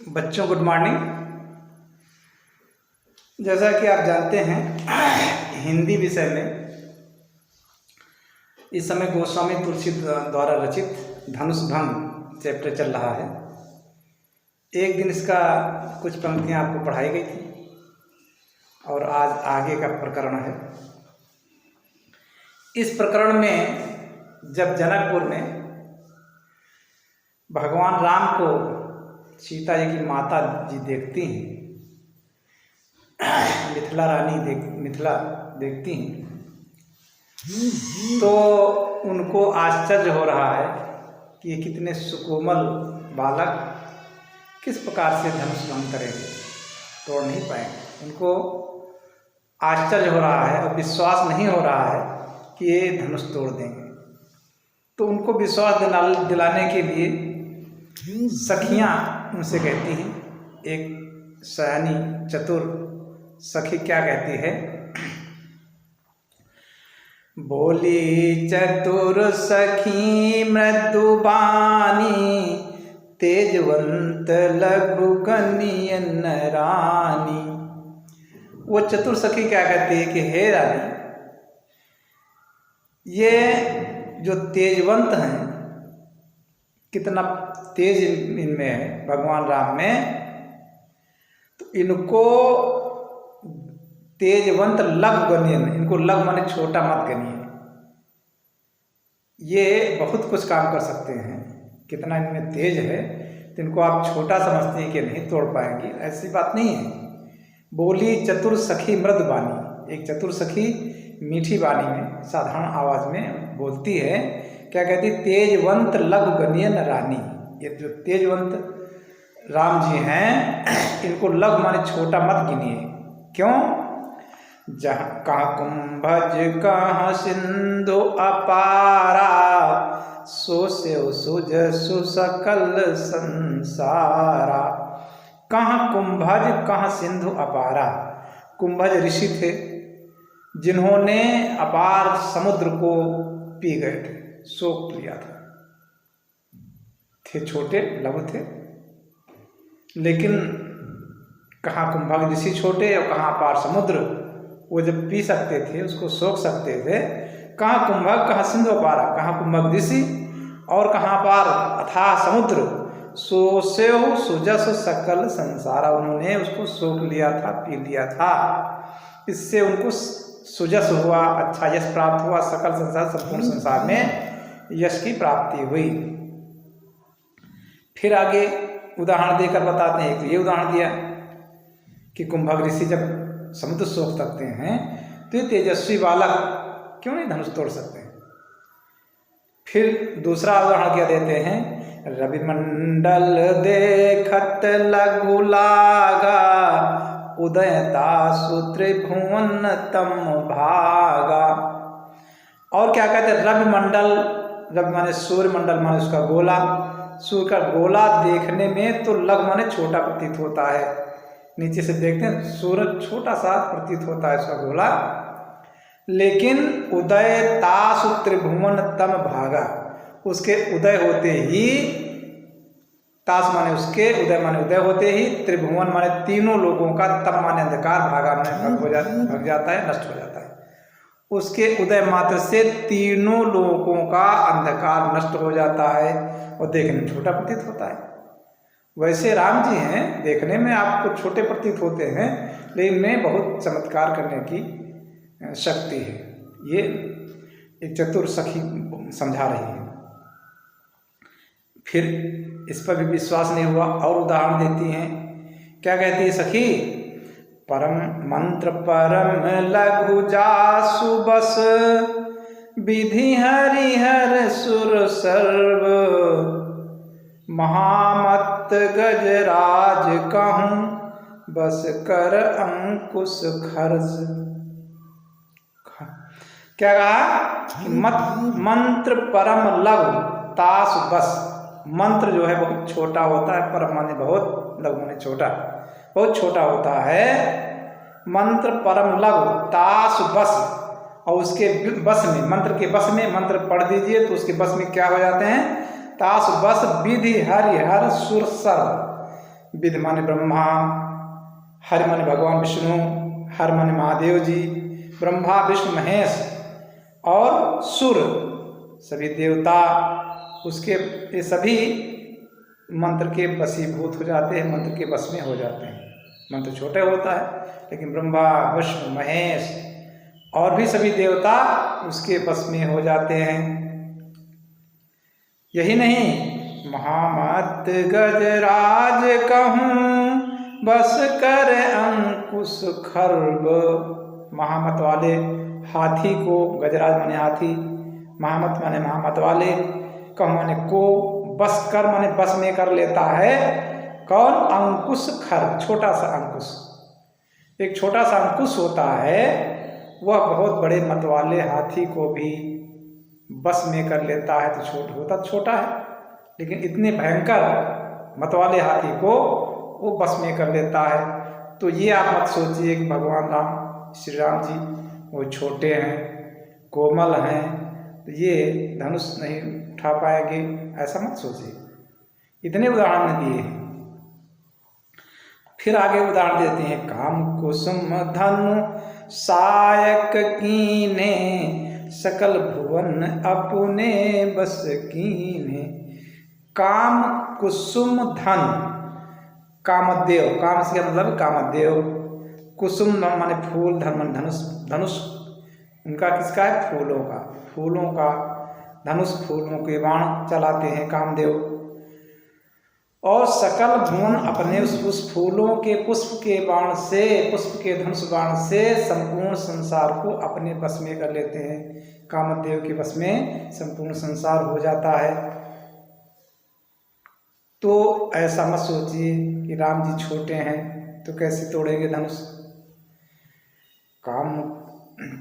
बच्चों good morning. जैसा कि आप जानते हैं हिंदी विषय में इस समय गोस्वामी तुलसी द्वारा रचित धनुष भंग चैप्टर चल रहा है। एक दिन इसका कुछ पंक्तियां आपको पढ़ाई गई थी और आज आगे का प्रकरण है। इस प्रकरण में जब जनकपुर में भगवान राम को सीता जी की माता जी देखती हैं, मिथिला देखती हैं, तो उनको आश्चर्य हो रहा है कि ये कितने सुकोमल बालक किस प्रकार से धनुष भंग करेंगे, तोड़ नहीं पाएंगे। उनको आश्चर्य हो रहा है और विश्वास नहीं हो रहा है कि ये धनुष तोड़ देंगे। तो उनको विश्वास दिलाने के लिए सखियां उनसे कहती हैं, एक सयानी चतुर सखी क्या कहती है, बोली चतुर सखी मृदुबानी तेजवंत लघु कनियन रानी। वो चतुर सखी क्या कहती है कि हे रानी, ये जो तेजवंत हैं, कितना तेज इनमें है भगवान राम में, तो इनको तेजवंत लघु गणिए, इनको लघु माने छोटा मत गणिए। ये बहुत कुछ काम कर सकते हैं, कितना इनमें तेज है, तो इनको आप छोटा समझते हैं कि नहीं तोड़ पाएंगी, ऐसी बात नहीं है। बोली चतुर सखी मृद बानी, एक चतुर सखी मीठी वाणी में साधारण आवाज में बोलती है, क्या कहती, तेजवंत लघु गणियन रानी। ये जो तेजवंत राम जी हैं, इनको लघु माने छोटा मत गिनिए। क्यों? जहाँ कहाँ कुंभज कहाँ सिंधु अपारा, सो से सुजसु सकल संसारा। कहाँ कुंभज कहाँ सिंधु अपारा। कुंभज ऋषि थे जिन्होंने अपार समुद्र को पी गए थे, सोख लिया था। थे छोटे, लघु थे, लेकिन कहाँ कुंभज ऋषि छोटे और कहाँ अपार समुद्र, वो जब पी सकते थे, उसको सोख सकते थे। कहाँ कुंभज कहाँ सिंधु अपारा, कहाँ कुंभज ऋषि और कहाँ अपार अथाह समुद्र। सो सेव सुजस सकल संसारा, उन्होंने उसको सोख लिया था, पी लिया था। इससे उनको सुजस हुआ, अच्छा यश प्राप्त हुआ, सकल संसार संपूर्ण संसार में यश की प्राप्ति हुई। फिर आगे उदाहरण देकर बताते हैं। तो ये उदाहरण दिया कि कुंभज ऋषि जब समुद्र सोख सकते हैं, तो ये तेजस्वी बालक क्यों नहीं धनुष तोड़ सकते। फिर दूसरा उदाहरण क्या देते हैं, रवि मंडल देखत लघु लागा, उदयता त्रिभुवन तम भागा। और क्या कहते हैं, रवि मंडल, रवि माने सूर्य, मंडल माने उसका गोला। सूर्य का गोला देखने में तो लघु माने छोटा प्रतीत होता है, नीचे से देखते हैं सूरज छोटा सा प्रतीत होता है उसका गोला, लेकिन उदय तासु त्रिभुवन तम भागा, उसके उदय होते ही, तास माने उसके, उदय माने उदय होते ही, त्रिभुवन माने तीनों लोगों का, तम माने अंधकार, भागा माने भग जाता है, नष्ट हो जाता है। उसके उदय मात्र से तीनों लोगों का अंधकार नष्ट हो जाता है और देखने में छोटा प्रतीत होता है। वैसे राम जी हैं, देखने में आपको छोटे प्रतीत होते हैं, लेकिन इनमें बहुत चमत्कार करने की शक्ति है। ये एक चतुर सखी समझा रही है। फिर इस पर भी विश्वास नहीं हुआ और उदाहरण देती हैं। क्या कहती है सखी, परम मंत्र परम लघु जासु बस, विधि हरिहर सुर सर्व, महामत गजराज कहूँ बस कर अंकुश खर्ज। क्या कहा, मंत्र परम लघु तास बस। मंत्र जो है बहुत छोटा होता है, परम माने बहुत, लघु माने छोटा, बहुत छोटा होता है। मंत्र परम लघु तास बस, और उसके बस में, मंत्र के बस में, मंत्र पढ़ दीजिए तो उसके बस में क्या हो जाते हैं, तास बस विधि हरिहर सुर सर्व। विध माने ब्रह्मा, हरि माने भगवान विष्णु, हर माने महादेव जी, ब्रह्मा विष्णु महेश और सुर सभी देवता उसके ये सभी मंत्र के वशीभूत हो जाते हैं, मंत्र के वश में हो जाते हैं। मंत्र छोटे होता है लेकिन ब्रह्मा विष्णु महेश और भी सभी देवता उसके वश में हो जाते हैं। यही नहीं, महामत गजराज कहूँ बस कर अंकुश खर्ब, महामत वाले हाथी को, गजराज माने हाथी, महामत माने महामत वाले, कहूँ माने को, बस कर माने बस में कर लेता है। कौन? अंकुश खर्ब, छोटा सा अंकुश। एक छोटा सा अंकुश होता है, वह बहुत बड़े मत वाले हाथी को भी बस में कर लेता है। तो होता छोटा है लेकिन इतने भयंकर मत वाले हाथी को वो बस में कर लेता है। तो ये आप मत सोचिए कि भगवान राम, श्री राम जी वो छोटे हैं, कोमल हैं, तो ये धनुष नहीं उठा पाएंगे, ऐसा मत सोचिए। इतने उदाहरण दिए हैं। फिर आगे उदाहरण देते हैं, काम कुसुम धनु सायक कीने, सकल भुवन अपने बस कीने। काम कुसुम धन, कामदेव, काम से मतलब कामदेव, कुसुम माने फूल, धन माने धनुष, धनुष उनका किसका है? फूलों का, फूलों का धनुष, फूलों के बाण चलाते हैं कामदेव। और सकल भुवन अपने उस फूलों के पुष्प के बाण से, पुष्प के धनुष बाण से संपूर्ण संसार को अपने बस में कर लेते हैं। कामदेव के बस में संपूर्ण संसार हो जाता है। तो ऐसा मत सोचिए कि राम जी छोटे हैं तो कैसे तोड़ेंगे धनुष।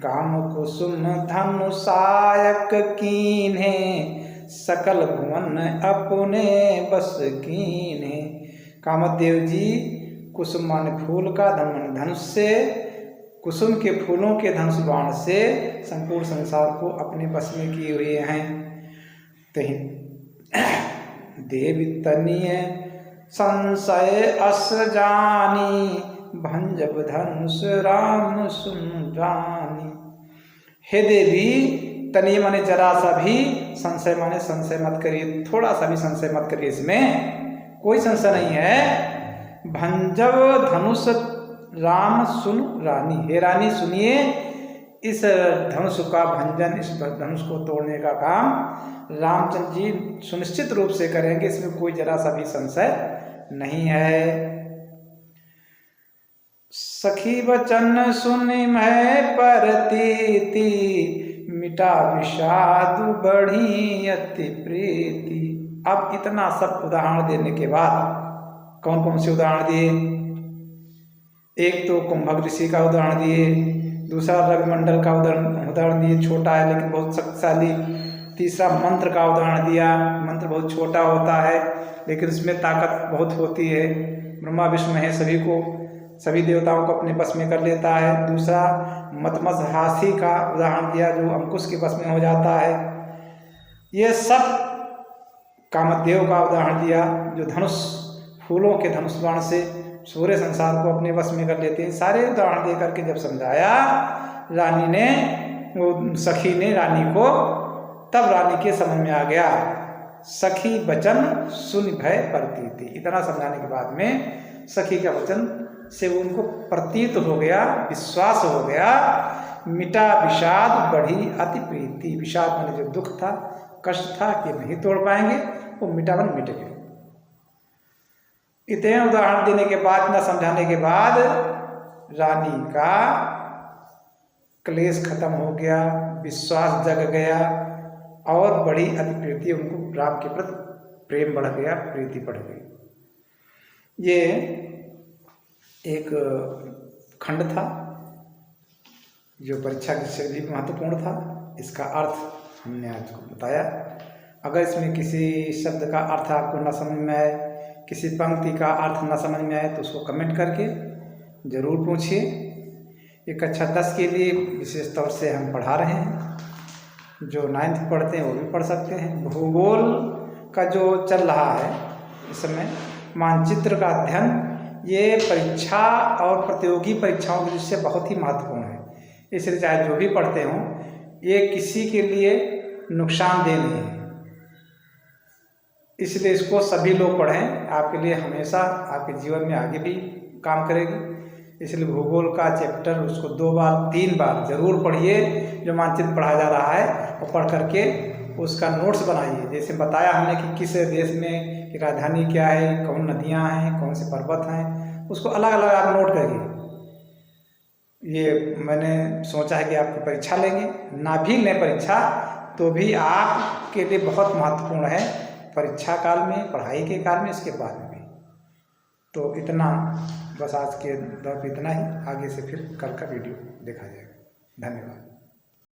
काम कुसुम धनु सायक कीन्हे, सकल भुवन अपने बस कीन्हे। कामदेव जी कुसुम माने फूल का, धन माने धनुष से, कुसुम के फूलों के धनुष बाण से संपूर्ण संसार को अपने बस में किए हुए हैं। देवी तनिय संशय अस जानी, भंजब धनुष राम सुन जानी। हे देवी, तनिय माने जरा सा भी, संशय माने संशय मत करिए, थोड़ा सा भी संशय मत करिए, इसमें कोई संशय नहीं है। भंजब धनुष राम सुन रानी, हे रानी सुनिए, इस धनुष का भंजन, इस धनुष को तोड़ने का काम रामचंद्र जी सुनिश्चित रूप से करेंगे, इसमें कोई जरा सा भी संशय नहीं है। सखी वचन सुनि मैं परतीति, मिटा विषाद बढ़ी अति प्रीति। अब इतना सब उदाहरण देने के बाद कौन कौन से उदाहरण दिए? एक तो कुंभक ऋषि का उदाहरण दिए, दूसरा रविमंडल का उदाहरण दिए, छोटा है लेकिन बहुत शक्तिशाली। तीसरा मंत्र का उदाहरण दिया, मंत्र बहुत छोटा होता है लेकिन उसमें ताकत बहुत होती है। ब्रह्मा विष्णु महेश सभी देवताओं को अपने बस में कर लेता है। दूसरा मतमस हाथी का उदाहरण दिया जो अंकुश के बस में हो जाता है। ये सब कामदेव का उदाहरण दिया जो धनुष, फूलों के धनुष बाण से पूरे संसार को अपने बस में कर लेते हैं। सारे उदाहरण दे करके जब समझाया रानी ने, वो सखी ने रानी को, तब रानी के समझ में आ गया। सखी वचन सुन भय प्रतीति, इतना समझाने के बाद में सखी का वचन से वो उनको प्रतीत हो गया, विश्वास हो गया। मिटा विषाद बढ़ी अति प्रीति, विषाद माने जो दुख था, कष्ट था कि नहीं तोड़ पाएंगे, वो मिटा मिट गए। इतने उदाहरण देने के बाद, इतना समझाने के बाद रानी का क्लेश खत्म हो गया, विश्वास जग गया और बड़ी अति प्रीति, उनको राम के प्रति प्रेम बढ़ गया, प्रीति बढ़ गई। ये एक खंड था जो परीक्षा के लिए महत्वपूर्ण था। इसका अर्थ हमने आपको बताया। अगर इसमें किसी शब्द का अर्थ आपको न समझ में आए, किसी पंक्ति का अर्थ न समझ में आए तो उसको कमेंट करके ज़रूर पूछिए। ये कक्षा 10 के लिए विशेष तौर से हम पढ़ा रहे हैं, जो 9th पढ़ते हैं वो भी पढ़ सकते हैं। भूगोल का जो चल रहा है इस समय, मानचित्र का अध्ययन ये परीक्षा और प्रतियोगी परीक्षाओं के दृष्टि से बहुत ही महत्वपूर्ण है। इसलिए चाहे जो भी पढ़ते हों, ये किसी के लिए नुकसानदेह नहीं है, इसलिए इसको सभी लोग पढ़ें। आपके लिए हमेशा आपके जीवन में आगे भी काम करेगी। इसलिए भूगोल का चैप्टर उसको 2 बार 3 बार जरूर पढ़िए, जो मानचित्र पढ़ाया जा रहा है, और पढ़ करके उसका नोट्स बनाइए। जैसे बताया हमने कि किस देश में की राजधानी क्या है, कौन नदियाँ हैं, कौन से पर्वत हैं, उसको अलग अलग आप नोट करिए। ये मैंने सोचा है कि आपकी परीक्षा लेंगे, ना भी लें परीक्षा तो भी आपके लिए बहुत महत्वपूर्ण है, परीक्षा काल में, पढ़ाई के काल में, इसके बाद में भी। तो इतना बस आज के दौर पे इतना ही। आगे से फिर कल का वीडियो देखा जाएगा। धन्यवाद।